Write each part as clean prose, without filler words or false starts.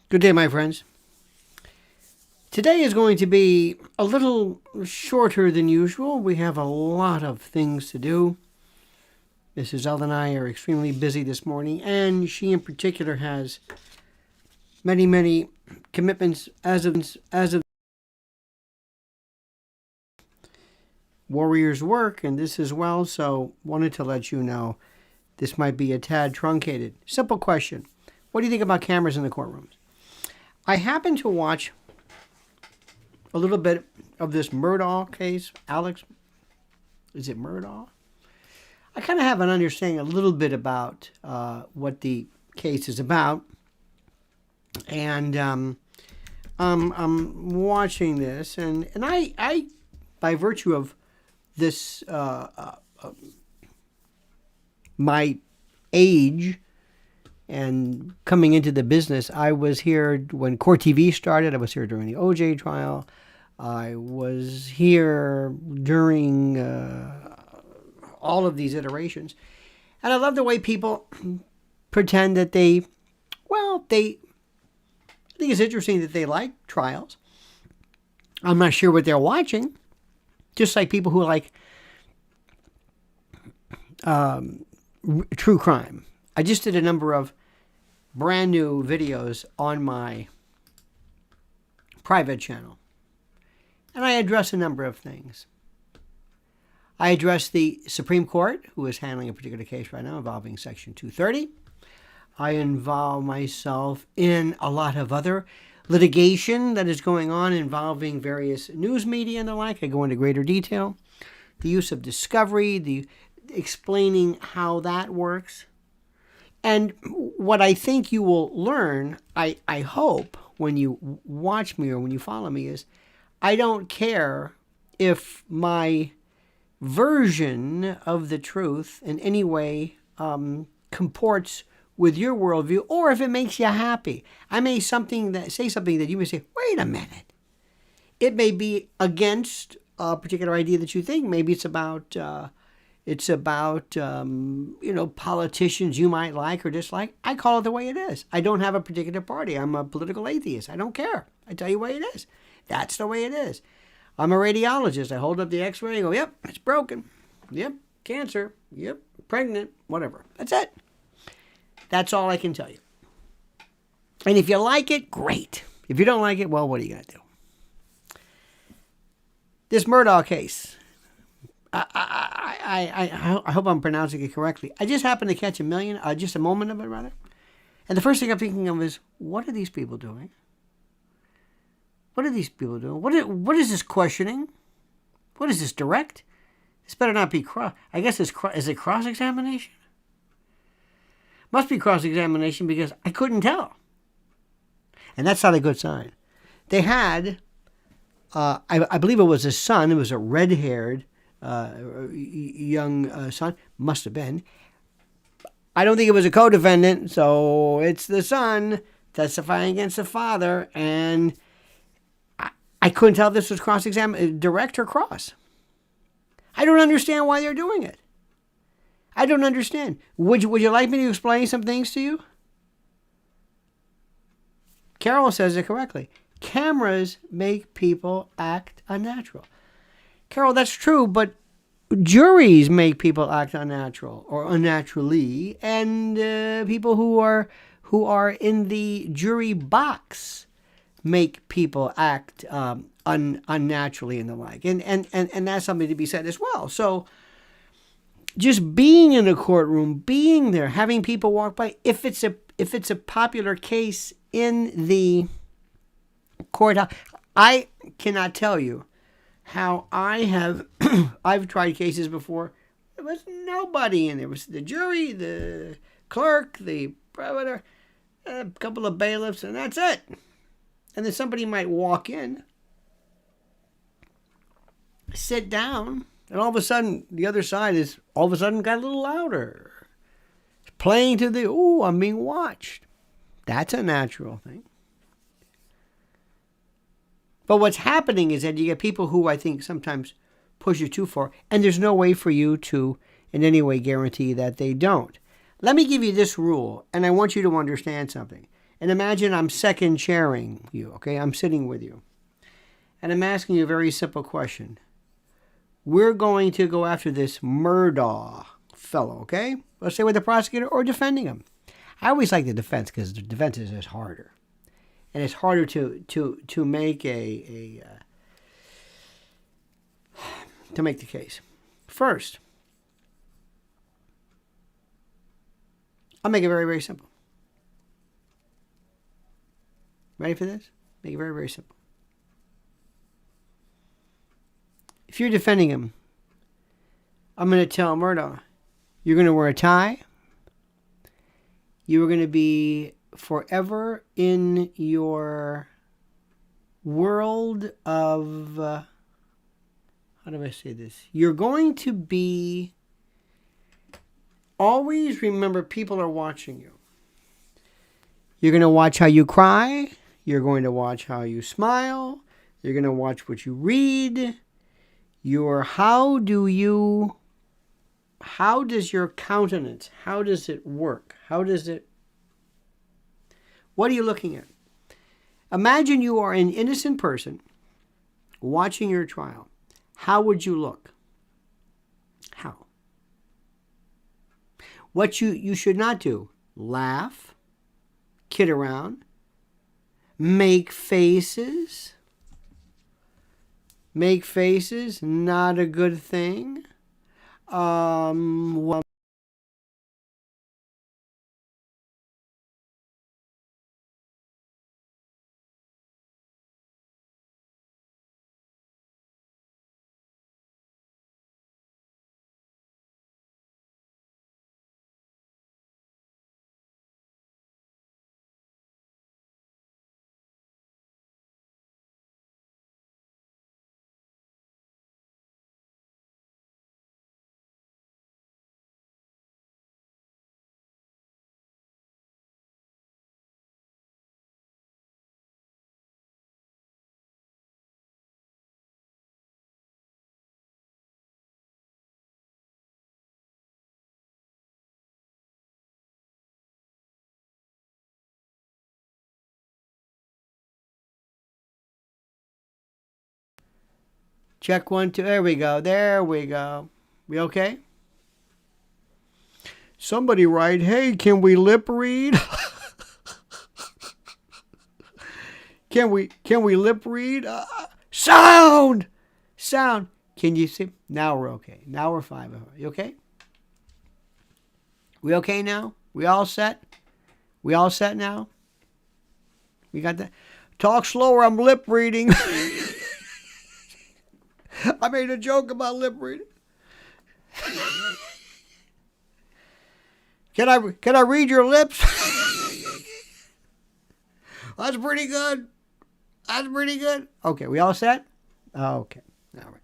Good day, my friends. Today is going to be a little shorter than usual. We have a lot of things to do. Mrs. L and I are extremely busy this morning, and she in particular has many commitments as of Warriors work, and this as well, so wanted to let you know this might be a tad truncated. Simple question. What do you think about cameras in the courtrooms? I happened to watch a little bit of this Murdaugh case. Alex, is it Murdaugh? I kind of have an understanding a little bit about what the case is about. And I'm watching this, and I, by virtue of this, my age and coming into the business, I was here when Court TV started. I was here during the OJ trial. I was here during all of these iterations. And I love the way people pretend that I think it's interesting that they like trials. I'm not sure what they're watching. Just like people who like true crime. I just did a number of brand new videos on my private channel. And I address a number of things. I address the Supreme Court, who is handling a particular case right now involving Section 230. I involve myself in a lot of other litigation that is going on involving various news media and the like. I go into greater detail. The use of discovery, the explaining how that works. And what I think you will learn, I hope, when you watch me or when you follow me is, I don't care if my version of the truth in any way comports with your worldview, or if it makes you happy. I may say something that you may say, wait a minute. It may be against a particular idea that you think. Maybe it's about politicians you might like or dislike. I call it the way it is. I don't have a particular party. I'm a political atheist. I don't care. I tell you the way it is. That's the way it is. I'm a radiologist. I hold up the x-ray and go, yep, it's broken. Yep, cancer. Yep, pregnant. Whatever. That's it. That's all I can tell you. And if you like it, great. If you don't like it, well, what are you going to do? This Murdaugh case, I hope I'm pronouncing it correctly. I just happened to catch just a moment of it, rather. And the first thing I'm thinking of is, what are these people doing? What are these people doing? What is this questioning? What is this direct? This better not be I guess is it cross-examination? Must be cross-examination because I couldn't tell. And that's not a good sign. They had, I believe it was a son. It was a red-haired young son. Must have been. I don't think it was a co-defendant, so it's the son testifying against the father, and I couldn't tell if this was direct or cross. I don't understand why they're doing it. I don't understand. Would you like me to explain some things to you? Carol says it correctly. Cameras make people act unnatural. Carol, that's true, but juries make people act unnatural or unnaturally, and people who are in the jury box make people act unnaturally and the like. And that's something to be said as well. So just being in a courtroom, being there, having people walk by, if it's a popular case in the courthouse, I cannot tell you how I've tried cases before. There was nobody in there. It was the jury, the clerk, the prosecutor, a couple of bailiffs, and that's it. And then somebody might walk in, sit down, and all of a sudden, the other side is all of a sudden got a little louder. It's playing to the, I'm being watched. That's a natural thing. But what's happening is that you get people who I think sometimes push you too far, and there's no way for you to in any way guarantee that they don't. Let me give you this rule, and I want you to understand something. And imagine I'm second chairing you, okay? I'm sitting with you. And I'm asking you a very simple question. We're going to go after this Murdaugh fellow, okay? Let's say with the prosecutor or defending him. I always like the defense because the defense is just harder. And it's harder to make to make the case. First, I'll make it very, very simple. Ready for this? Make it very, very simple. If you're defending him, I'm going to tell Murdaugh, you're going to wear a tie. You're going to be forever in your world of, how do I say this? You're going to be, always remember people are watching you. You're going to watch how you cry. You're going to watch how you smile. You're going to watch what you read. How does your countenance, how does it work? What are you looking at? Imagine you are an innocent person watching your trial. How would you look? How? What you should not do, laugh, kid around, make faces. Make faces, not a good thing. Well, check 1, 2. There we go. We okay? Somebody write, hey, can we lip read? Can we lip read? Sound! Can you see? Now we're okay. Now we're fine. You okay? We okay now? We all set? We all set now? We got that? Talk slower. I'm lip reading. I made a joke about lip reading. Can I read your lips? That's pretty good. Okay, we all set? Okay. All right.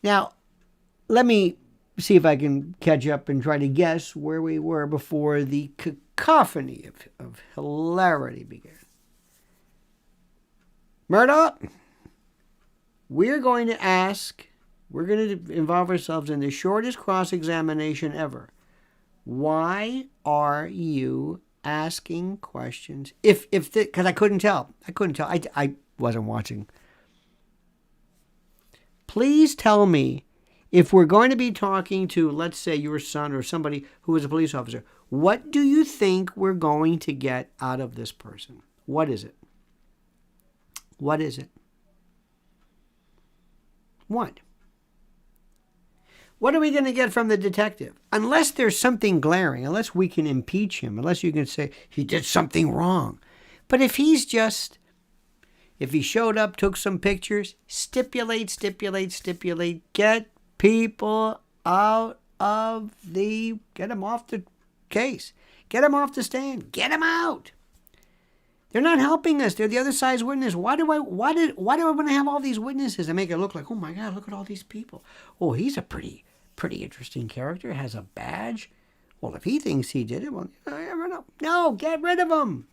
Now, let me see if I can catch up and try to guess where we were before the cacophony of hilarity began. Murdaugh, we're going to involve ourselves in the shortest cross-examination ever. Why are you asking questions? Because I couldn't tell. I wasn't watching. Please tell me, if we're going to be talking to, let's say, your son or somebody who is a police officer, what do you think we're going to get out of this person? What is it? What is it? What? What are we going to get from the detective? Unless there's something glaring, unless we can impeach him, unless you can say he did something wrong. But if he showed up, took some pictures, stipulate, get people out of get them off the case. Get them off the stand. Get them out. They're not helping us. They're the other side's witness. Why do I want to have all these witnesses and make it look like, oh my God, look at all these people. Oh, he's a pretty interesting character, has a badge. Well, if he thinks he did it, well, I never know. No, get rid of him.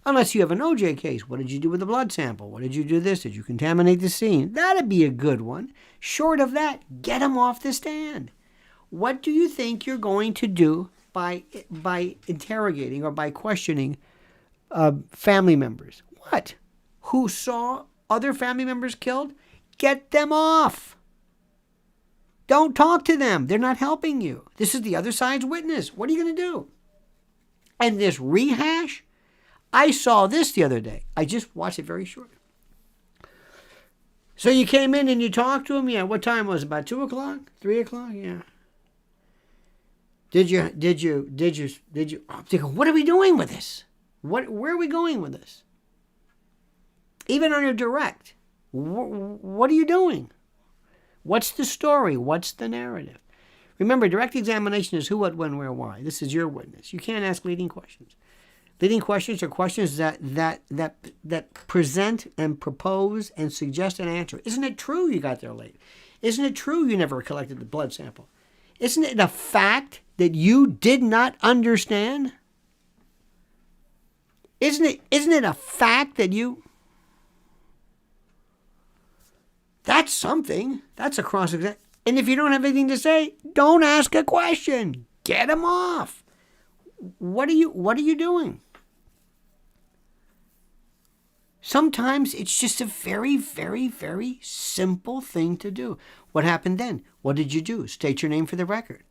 Unless you have an OJ case. What did you do with the blood sample? What did you do this? Did you contaminate the scene? That'd be a good one. Short of that, get him off the stand. What do you think you're going to do by interrogating or by questioning family members? What? Who saw other family members killed? Get them off. Don't talk to them. They're not helping you. This is the other side's witness. What are you going to do? And this rehash? I saw this the other day. I just watched it very short. So you came in and you talked to him? Yeah. What time was it? About 2 o'clock? 3 o'clock? Yeah. Did you, what are we doing with this? Where are we going with this? Even on your direct, what are you doing? What's the story? What's the narrative? Remember, direct examination is who, what, when, where, why. This is your witness. You can't ask leading questions. Leading questions are questions that present and propose and suggest an answer. Isn't it true you got there late? Isn't it true you never collected the blood sample? Isn't it a fact that you did not understand? Isn't it a fact that you... That's something. That's a cross-examination. And if you don't have anything to say, don't ask a question. Get them off. What are you doing? Sometimes it's just a very, very, very simple thing to do. What happened then? What did you do? State your name for the record.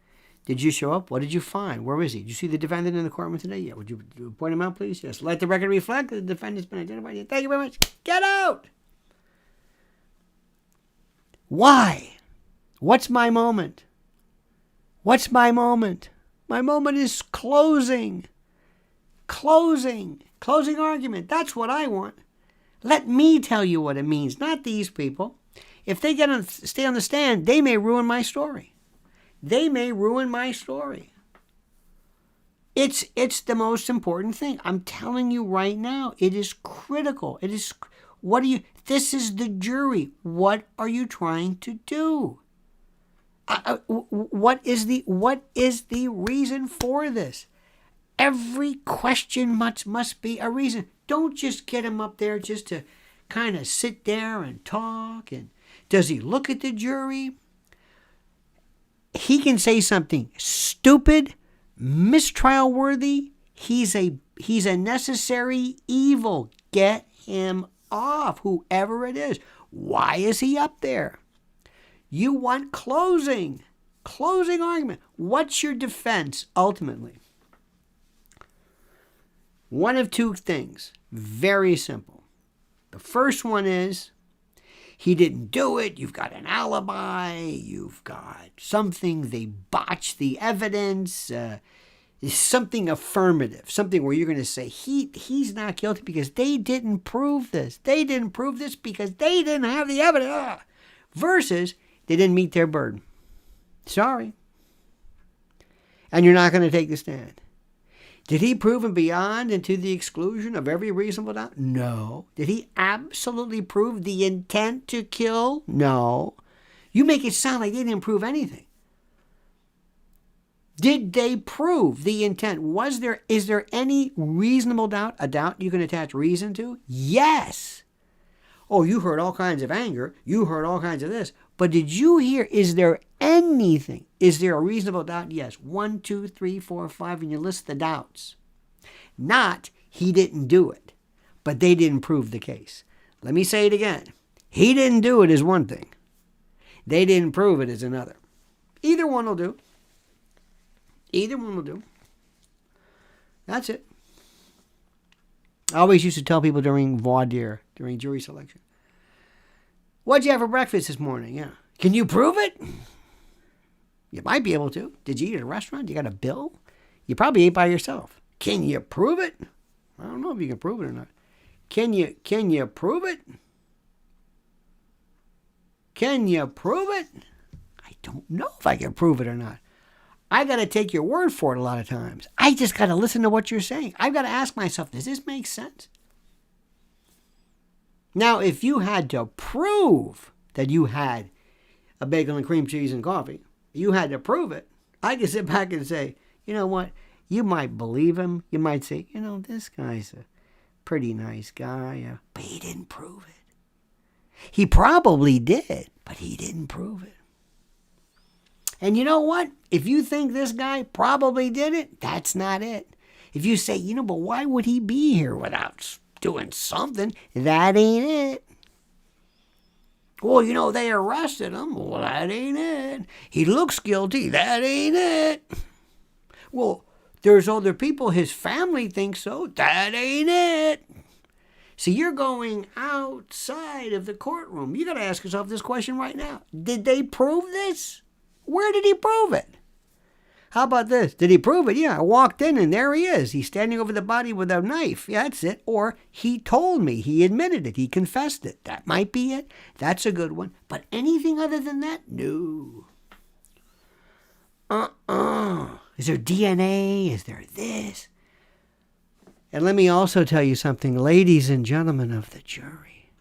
Did you show up? What did you find? Where is he? Did you see the defendant in the courtroom today? Yeah. Would you point him out, please? Yes. Let the record reflect that the defendant's been identified. Thank you very much. Get out. Why? What's my moment? What's my moment? My moment is closing. Closing argument. That's what I want. Let me tell you what it means, not these people. If they stay on the stand, they may ruin my story. They may ruin my story. It's the most important thing. I'm telling you right now, it is critical. This is the jury. What are you trying to do? What is the reason for this? Every question must be a reason. Don't just get him up there just to kind of sit there and talk. And does he look at the jury? He can say something stupid, mistrial worthy. He's a necessary evil. Get him off, whoever it is. Why is he up there? You want closing argument. What's your defense ultimately? One of two things. Very simple. The first one is he didn't do it. You've got an alibi. You've got something. They botched the evidence. Something affirmative. Something where you're going to say he's not guilty because they didn't prove this. They didn't prove this because they didn't have the evidence. Versus they didn't meet their burden. Sorry. And you're not going to take the stand. Did he prove him beyond and to the exclusion of every reasonable doubt? No. Did he absolutely prove the intent to kill? No. You make it sound like they didn't prove anything. Did they prove the intent? Is there any reasonable doubt? A doubt you can attach reason to? Yes. Oh, you heard all kinds of anger. You heard all kinds of this. But did you hear, is there anything? Is there a reasonable doubt? Yes. 1, 2, 3, 4, 5, and you list the doubts. Not, he didn't do it, but they didn't prove the case. Let me say it again. He didn't do it is one thing. They didn't prove it is another. Either one will do. Either one will do. That's it. I always used to tell people during voir dire, during jury selection, what'd you have for breakfast this morning? Yeah. Can you prove it? You might be able to. Did you eat at a restaurant? You got a bill? You probably ate by yourself. Can you prove it? I don't know if you can prove it or not. Can you prove it? Can you prove it? I don't know if I can prove it or not. I got to take your word for it a lot of times. I just got to listen to what you're saying. I've got to ask myself, does this make sense? Now, if you had to prove that you had a bagel and cream cheese and coffee, you had to prove it, I could sit back and say, you know what? You might believe him. You might say, you know, this guy's a pretty nice guy, but he didn't prove it. He probably did, but he didn't prove it. And you know what? If you think this guy probably did it, that's not it. If you say, but why would he be here without doing something? That ain't it. Well, they arrested him. Well, that ain't it. He looks guilty. That ain't it. Well, there's other people. His family thinks so. That ain't it. So you're going outside of the courtroom. You got to ask yourself this question right now. Did they prove this? Where did he prove it? How about this? Did he prove it? Yeah, I walked in and there he is. He's standing over the body with a knife. Yeah, that's it. Or he told me. He admitted it. He confessed it. That might be it. That's a good one. But anything other than that? No. Is there DNA? Is there this? And let me also tell you something, ladies and gentlemen of the jury.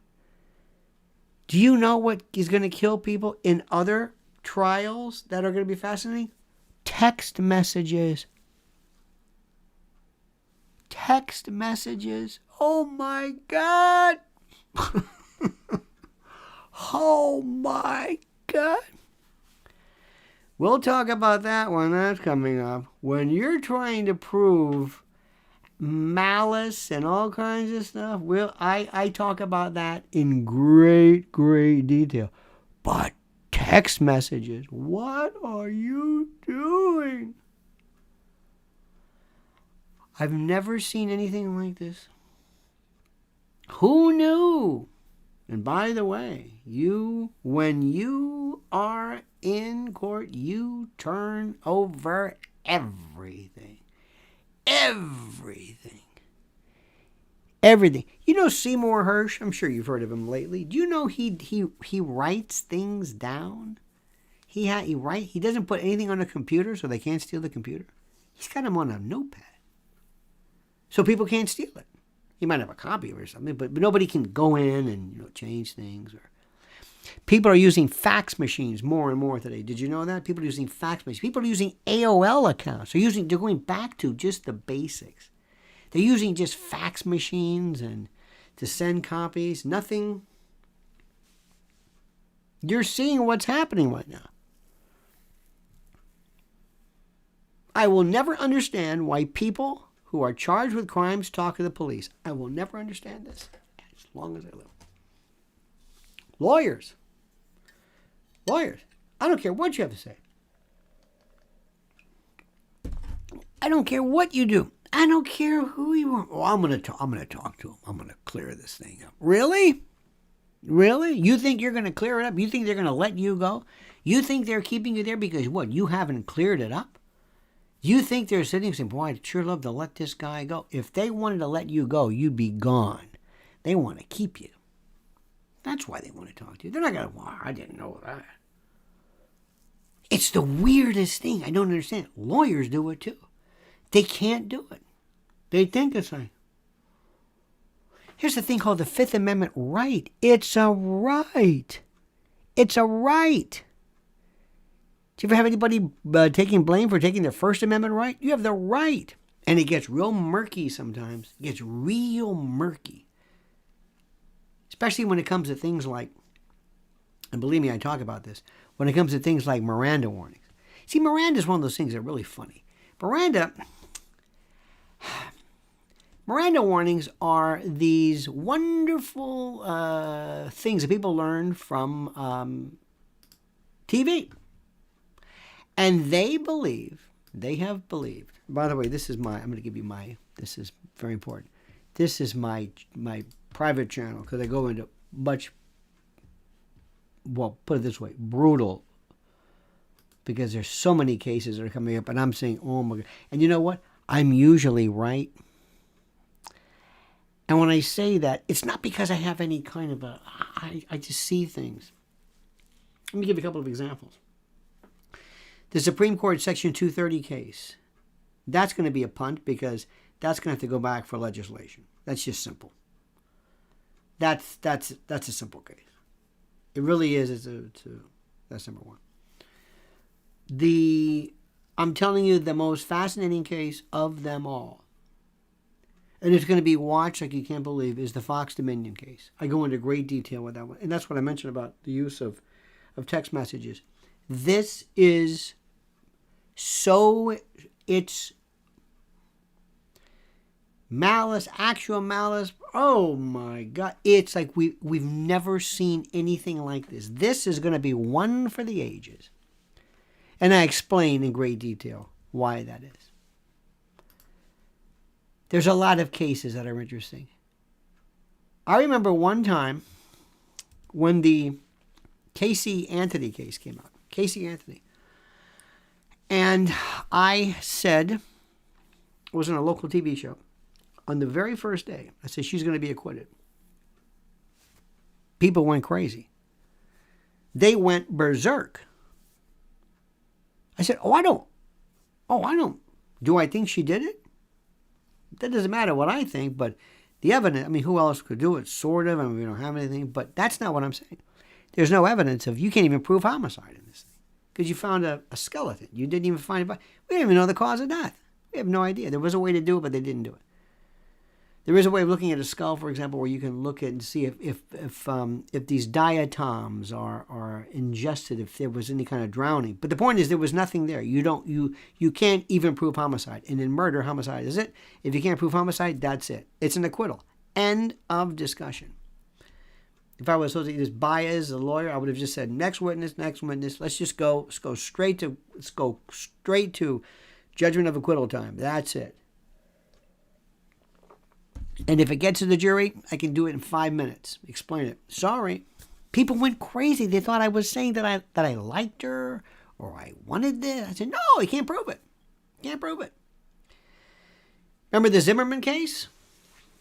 Do you know what is going to kill people in other trials that are going to be fascinating? Text messages. Text messages. Oh my God. Oh my God. We'll talk about that one. That's coming up. When you're trying to prove malice and all kinds of stuff, I talk about that in great, great detail. But text messages, what are you doing? I've never seen anything like this. Who knew? And by the way, when you are in court, you turn over everything. Everything. Everything. Seymour Hersh, I'm sure you've heard of him lately. Do you know he writes things down? He doesn't put anything on a computer so they can't steal the computer. He's got them on a notepad. So people can't steal it. He might have a copy of it or something, but nobody can go in and change things. Or people are using fax machines more and more today. Did you know that? People are using fax machines. People are using AOL accounts. They're going back to just the basics. They're using just fax machines and to send copies. Nothing. You're seeing what's happening right now. I will never understand why people who are charged with crimes talk to the police. I will never understand this as long as I live. Lawyers. I don't care what you have to say. I don't care what you do. I don't care who you are. Oh, I'm gonna talk to him. I'm gonna clear this thing up. Really? You think you're gonna clear it up? You think they're gonna let you go? You think they're keeping you there because what? You haven't cleared it up? You think they're sitting saying, boy, I'd sure love to let this guy go. If they wanted to let you go, you'd be gone. They want to keep you. That's why they want to talk to you. They're not going to, well, I didn't know that. It's the weirdest thing. I don't understand. Lawyers do it too. They can't do it. They think it's like, here's the thing called the Fifth Amendment right. It's a right. It's a right. Do you ever have anybody taking blame for taking their First Amendment right? You have the right. And it gets real murky sometimes. It gets real murky. Especially when it comes to things like, and believe me, I talk about this, when it comes to things like Miranda warnings. See, Miranda is one of those things that are really funny. Miranda warnings are these wonderful things that people learn from TV. And they have believed. By the way, I'm going to give you this is very important. This is my private channel because I go into much, well, put it this way, brutal, because there's so many cases that are coming up and I'm saying, oh my God. And you know what? I'm usually right. And when I say that, it's not because I have any kind of I just see things. Let me give you a couple of examples. The Supreme Court Section 230 case, that's going to be a punt because that's going to have to go back for legislation. That's just simple. That's a simple case. It really is. That's number one. I'm telling you, the most fascinating case of them all, and it's going to be watched like you can't believe, is the Fox Dominion case. I go into great detail with that one. And that's what I mentioned about the use of text messages. This is so, it's malice, actual malice. Oh my God. It's like we've never seen anything like this. This is going to be one for the ages. And I explain in great detail why that is. There's a lot of cases that are interesting. I remember one time when the Casey Anthony case came out. Casey Anthony. And I said, it was on a local TV show, on the very first day, I said, she's going to be acquitted. People went crazy. They went berserk. I said, I don't. Do I think she did it? That doesn't matter what I think, but the evidence, I mean, who else could do it? Sort of. I mean, we don't have anything, but that's not what I'm saying. There's no evidence you can't even prove homicide in this thing because you found a skeleton. You didn't even find it. We didn't even know the cause of death. We have no idea. There was a way to do it, but they didn't do it. There is a way of looking at a skull, for example, where you can look at and see if these diatoms are ingested, if there was any kind of drowning. But the point is, there was nothing there. You can't even prove homicide. And in murder, homicide is it. If you can't prove homicide, that's it. It's an acquittal. End of discussion. If I was supposed to just Baez, the lawyer, I would have just said next witness. Let's go straight to judgment of acquittal time. That's it. And if it gets to the jury, I can do it in 5 minutes. Explain it. Sorry. People went crazy. They thought I was saying that I liked her or I wanted this. I said, no, you can't prove it. Can't prove it. Remember the Zimmerman case?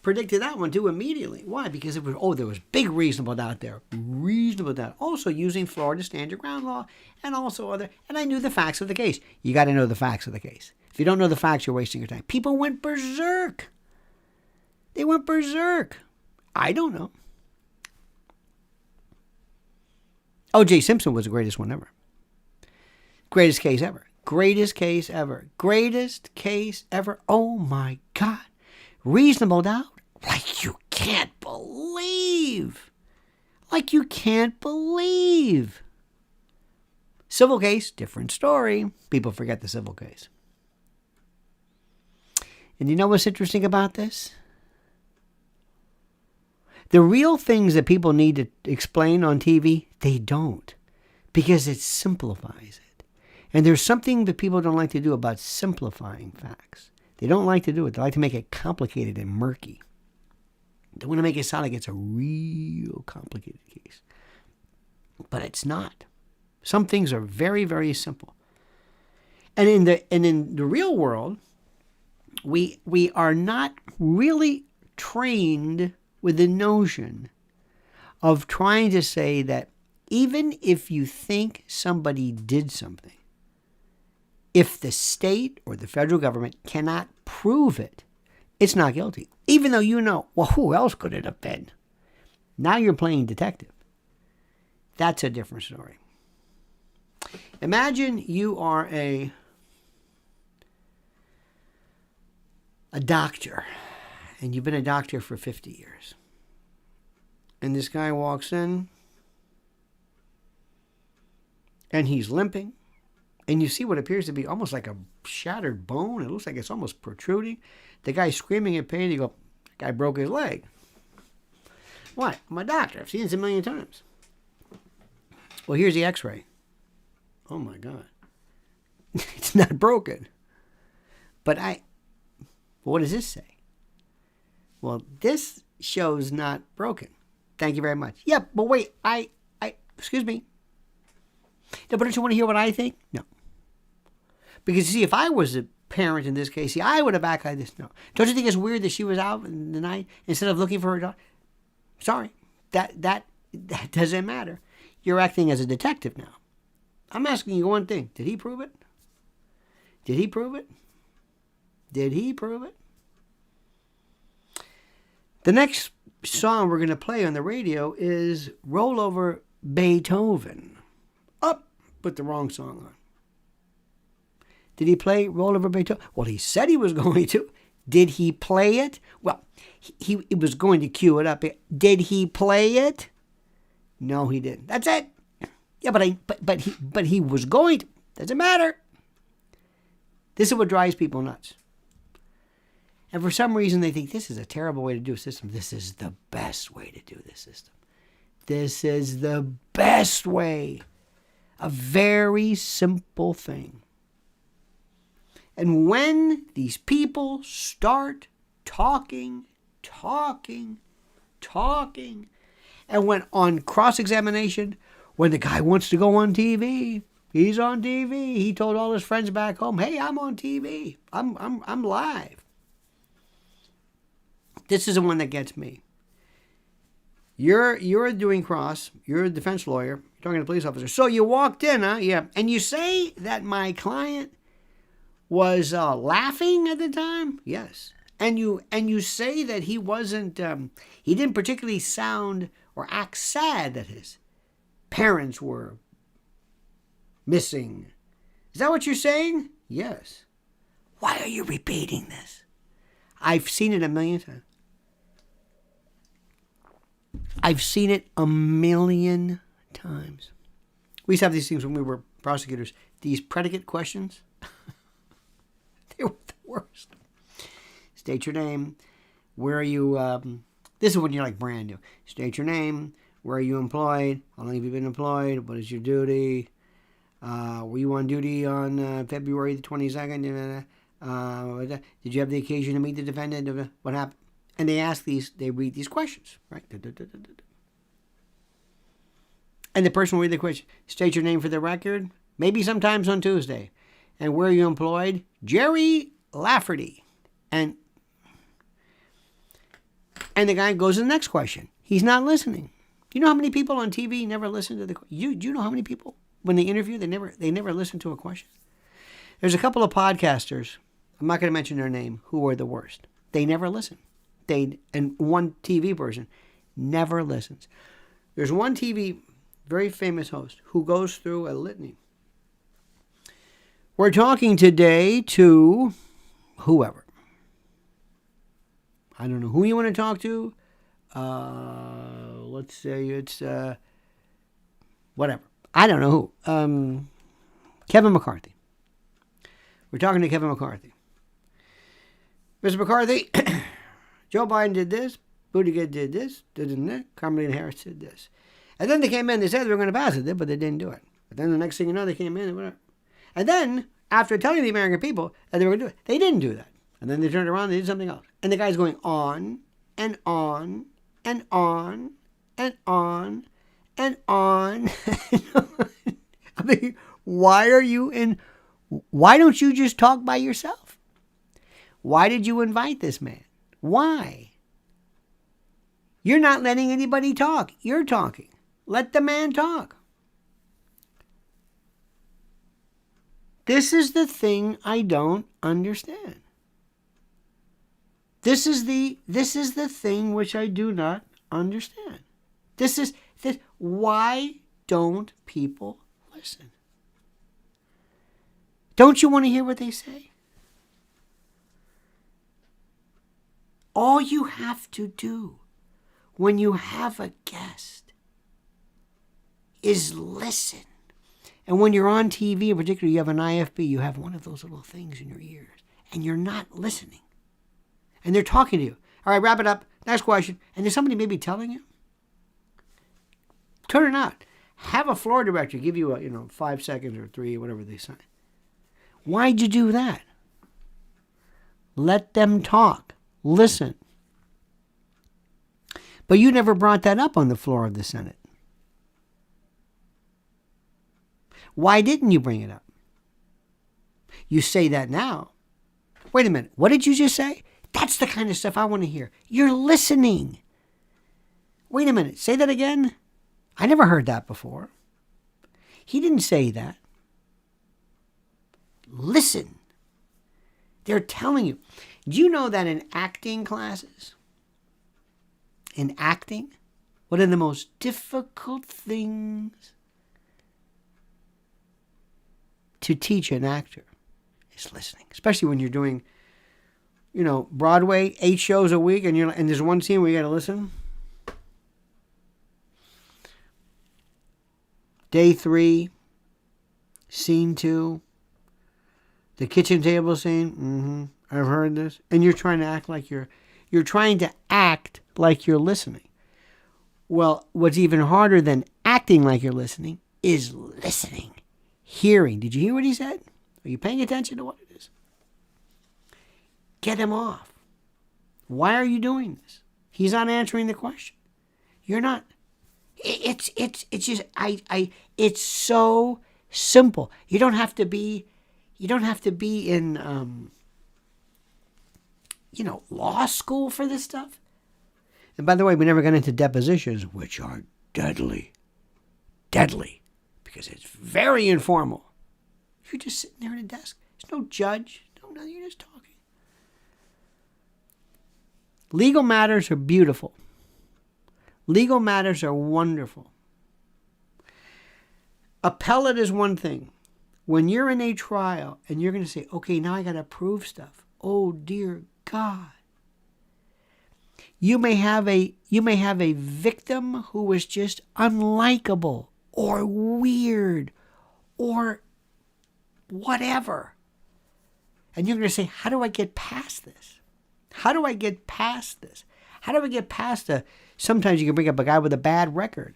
Predicted that one too immediately. Why? Because there was big reasonable doubt there. Reasonable doubt. Also using Florida stand your ground law and also and I knew the facts of the case. You got to know the facts of the case. If you don't know the facts, you're wasting your time. People went berserk. They went berserk. I don't know. O.J. Simpson was the greatest one ever. Greatest case ever. Greatest case ever. Greatest case ever. Oh my God. Reasonable doubt. Like you can't believe. Like you can't believe. Civil case, different story. People forget the civil case. And you know what's interesting about this? The real things that people need to explain on TV, they don't. Because it simplifies it. And there's something that people don't like to do about simplifying facts. They don't like to do it. They like to make it complicated and murky. They want to make it sound like it's a real complicated case. But it's not. Some things are very, very simple. And in the real world, we are not really trained with the notion of trying to say that even if you think somebody did something, if the state or the federal government cannot prove it, it's not guilty. Even though you know, well, who else could it have been? Now you're playing detective. That's a different story. Imagine you are a doctor, and you've been a doctor for 50 years. And this guy walks in, and he's limping, and you see what appears to be almost like a shattered bone. It looks like it's almost protruding. The guy's screaming in pain. You go, that guy broke his leg. What? I'm a doctor. I've seen this a million times. Well, here's the x-ray. Oh, my God. It's not broken. But what does this say? Well, this shows not broken. Thank you very much. Yeah, but wait, excuse me. No, but don't you want to hear what I think? No. Because, you see, if I was a parent in this case, I would have acted like this. No. Don't you think it's weird that she was out in the night instead of looking for her daughter? Sorry. That doesn't matter. You're acting as a detective now. I'm asking you one thing. Did he prove it? Did he prove it? Did he prove it? The next song we're going to play on the radio is Roll Over Beethoven. Up, put the wrong song on. Did he play Roll Over Beethoven? Well, he said he was going to. Did he play it? Well, he was going to cue it up. Did he play it? No, he didn't. That's it. Yeah, but he was going to. Doesn't matter. This is what drives people nuts. And for some reason, they think this is a terrible way to do a system. This is the best way to do this system. This is the best way. A very simple thing. And when these people start talking, and when on cross-examination, when the guy wants to go on TV, he's on TV. He told all his friends back home, hey, I'm on TV. I'm live. This is the one that gets me. You're doing cross. You're a defense lawyer. You're talking to a police officer. So you walked in, huh? Yeah. And you say that my client was laughing at the time? Yes. And you say that he wasn't, he didn't particularly sound or act sad that his parents were missing. Is that what you're saying? Yes. Why are you repeating this? I've seen it a million times. I've seen it a million times. We used to have these things when we were prosecutors. These predicate questions. They were the worst. State your name. Where are you? This is when you're like brand new. State your name. Where are you employed? How long have you been employed? What is your duty? Were you on duty on February the 22nd? Did you have the occasion to meet the defendant? What happened? And they read these questions, right? And the person will read the question. State your name for the record. Maybe sometimes on Tuesday. And where are you employed? Jerry Lafferty. And the guy goes to the next question. He's not listening. Do you know how many people on TV never listen to the question? Do you know how many people, when they interview, they never listen to a question? There's a couple of podcasters, I'm not going to mention their name, who are the worst. They never listen. And one TV person never listens. There's one TV, very famous host, who goes through a litany. We're talking today to whoever. I don't know who you want to talk to. Let's say it's whatever. I don't know who. Kevin McCarthy. We're talking to Kevin McCarthy. Mr. McCarthy, Joe Biden did this, Buttigieg did this, Kamala Harris did this. And then they came in, they said they were going to pass it, but they didn't do it. But then the next thing you know, they came in and whatever. And then, after telling the American people that they were going to do it, they didn't do that. And then they turned around and they did something else. And the guy's going on and on and on and on and on. I mean, why don't you just talk by yourself? Why did you invite this man? Why? You're not letting anybody talk. You're talking. Let the man talk. This is the thing I don't understand. This is the thing which I do not understand. Why don't people listen? Don't you want to hear what they say? All you have to do when you have a guest is listen. And when you're on TV, in particular, you have an IFB, you have one of those little things in your ears, and you're not listening. And they're talking to you. All right, wrap it up. Next question. And there's somebody maybe telling you. Turn it on. Have a floor director give you 5 seconds or 3, whatever they say. Why'd you do that? Let them talk. Listen. But you never brought that up on the floor of the Senate. Why didn't you bring it up? You say that now. Wait a minute. What did you just say? That's the kind of stuff I want to hear. You're listening. Wait a minute. Say that again. I never heard that before. He didn't say that. Listen. They're telling you. Do you know that in acting classes, one of the most difficult things to teach an actor is listening, especially when you're doing, Broadway, 8 shows a week, and there's one scene where you got to listen. Day 3, scene 2, the kitchen table scene. I've heard this. And you're trying to act like you're listening. Well, what's even harder than acting like you're listening is listening, hearing. Did you hear what he said? Are you paying attention to what it is? Get him off. Why are you doing this? He's not answering the question. You're not. It's just it's so simple. You don't have to be in law school for this stuff. And by the way, we never got into depositions, which are deadly, because it's very informal. You're just sitting there at a desk. There's no judge. No, you're just talking. Legal matters are beautiful. Legal matters are wonderful. Appellate is one thing. When you're in a trial and you're going to say, okay, now I got to prove stuff. Oh, dear God. You may have a victim who is just unlikable or weird or whatever. And you're going to say, how do I get past this? How do I get past this? How do I get past sometimes you can bring up a guy with a bad record.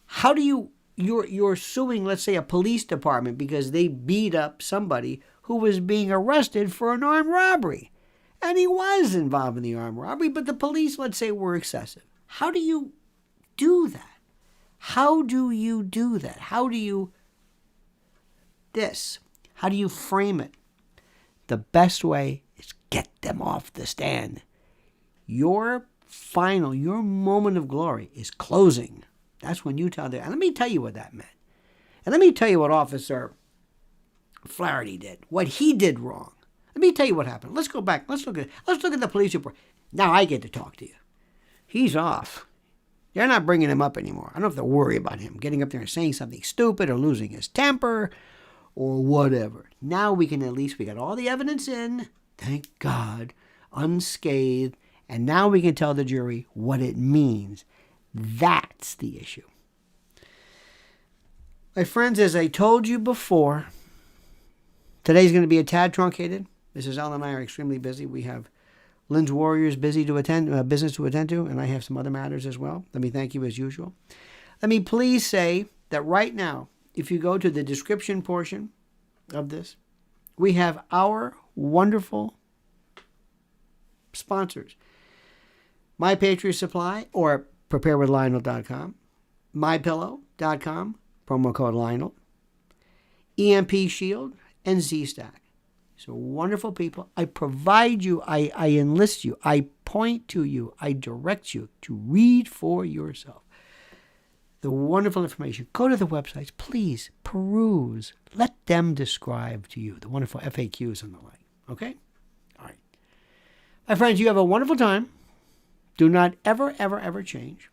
How do you're suing, let's say, a police department because they beat up somebody who was being arrested for an armed robbery. And he was involved in the armed robbery, but the police, let's say, were excessive. How do you do that? How do you do that? How do you frame it? The best way is get them off the stand. Your moment of glory is closing. That's when you tell them. And let me tell you what that meant. And let me tell you what Officer Flaherty did, what he did wrong. Let me tell you what happened. Let's go back. Let's look at the police report. Now I get to talk to you. He's off. They're not bringing him up anymore. I don't have to worry about him getting up there and saying something stupid or losing his temper or whatever. Now we got all the evidence in, thank God, unscathed, and now we can tell the jury what it means. That's the issue. My friends, as I told you before, today's going to be a tad truncated. Mrs. Ellen and I are extremely busy. We have Lynn's Warriors business to attend to, and I have some other matters as well. Let me thank you as usual. Let me please say that right now, if you go to the description portion of this, we have our wonderful sponsors. My Patriot Supply or preparewithlionel.com, mypillow.com, promo code Lionel, EMP Shield, and Z-Stack. So wonderful people. I provide you, I enlist you, I point to you, I direct you to read for yourself the wonderful information. Go to the websites, please, peruse. Let them describe to you the wonderful FAQs and the like. Okay? All right. My friends, you have a wonderful time. Do not ever, ever, ever change.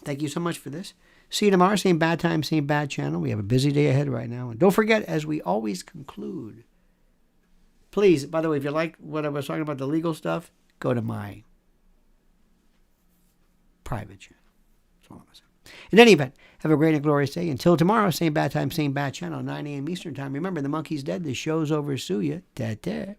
Thank you so much for this. See you tomorrow. Same bad time, same bad channel. We have a busy day ahead right now. And don't forget, as we always conclude, please, by the way, if you like what I was talking about, the legal stuff, go to my private channel. That's all I'm saying. In any event, have a great and glorious day. Until tomorrow, same bad time, same bad channel, 9 a.m. Eastern Time. Remember, the monkey's dead. The show's over. Sue ya. Ta-ta.